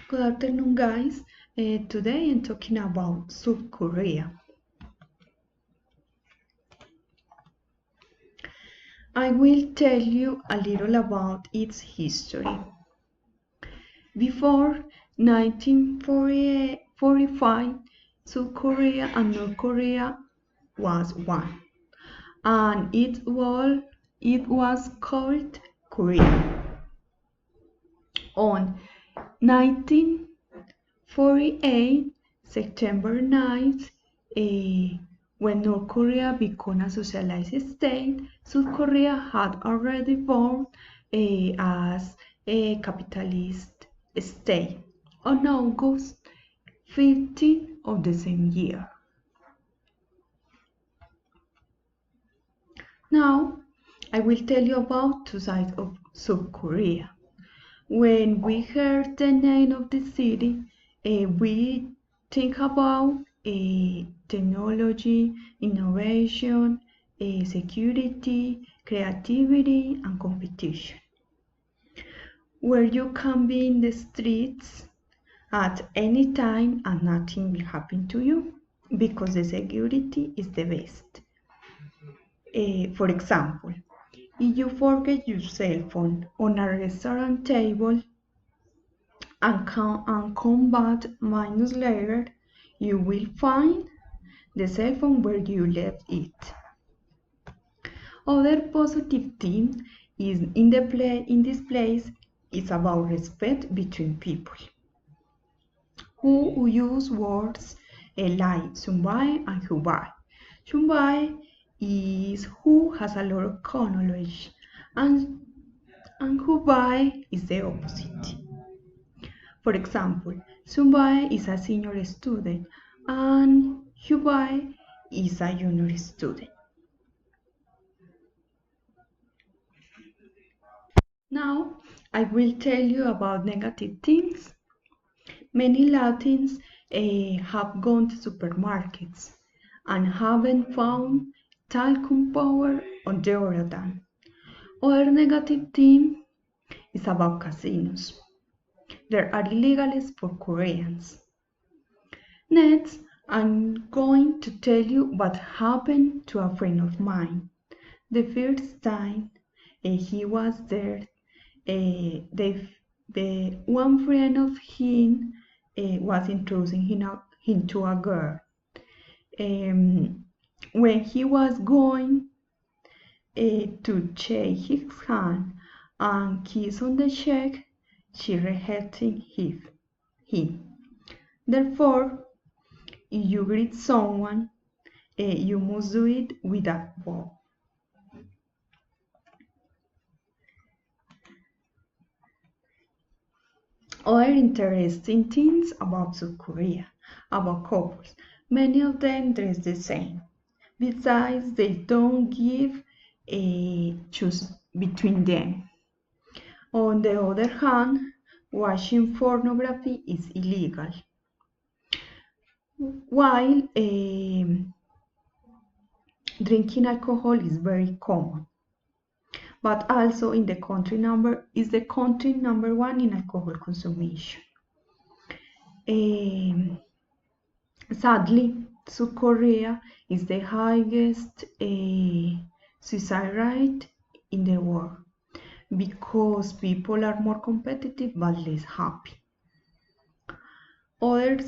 Good afternoon, guys. Today I'm talking about South Korea. I will tell you a little about its history. Before 1945, South Korea and North Korea was one, and it was called Korea. On 1948, September 9th, when North Korea became a socialist state, South Korea had already born as a capitalist state on August 15 of the same year. Now, I will tell you about two sides of South Korea. When we heard the name of the city, we think about technology, innovation, security, creativity, and competition. Where you can be in the streets at any time and nothing will happen to you because the security is the best. For example, if you forget your cell phone on a restaurant table and come back minutes later, you will find the cell phone where you left it. Other positive thing is in this place is about respect between people who use words like Sumbai and Hubai. Sumbai is who has a lot of knowledge, and Hubai is the opposite. For example, Sumbai is a senior student and Hubai is a junior student. Now, I will tell you about negative things. Many Latins have gone to supermarkets and haven't found talcum powder on deodorant. Other negative thing is about casinos. They are illegal for Koreans. Next, I'm going to tell you what happened to a friend of mine. The first time he was there, the one friend of him was introducing him to a girl. When he was going to shake his hand and kiss on the cheek, she rejected him. Therefore, if you greet someone, you must do it with a bow. Other interesting things about South Korea, about couples. Many of them dress the same. Besides, they don't give a choose between them. On the other hand, watching pornography is illegal, while drinking alcohol is very common. But also in the country number one in alcohol consumption. Sadly, South Korea is the highest suicide rate in the world because people are more competitive but less happy. Other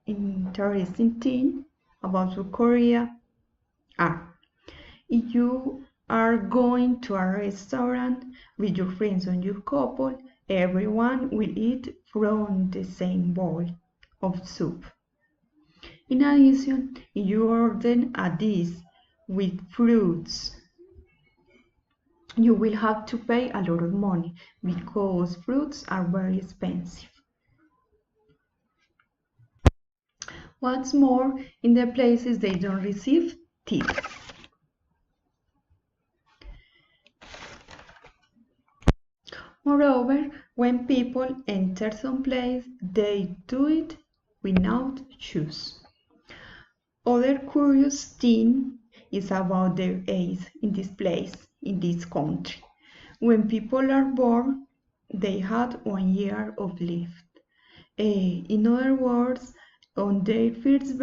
interesting thing about South Korea are: if you are going to a restaurant with your friends and your couple, everyone will eat from the same bowl of soup. In addition, if you order a dish with fruits, you will have to pay a lot of money because fruits are very expensive. What's more, in the places they don't receive tips. Moreover, when people enter some place, they do it without shoes. Other curious thing is about their age in this place, in this country. When people are born, they had 1 year of life. In other words, on their first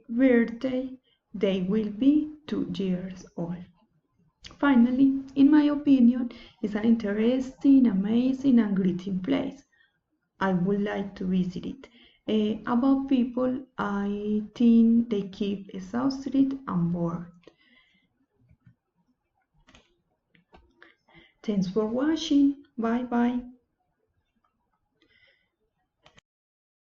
birthday, they will be 2 years old. Finally, in my opinion, it's an interesting, amazing, and greeting place. I would like to visit it. About people, I think they keep exhausted and bored. Thanks for watching. Bye bye.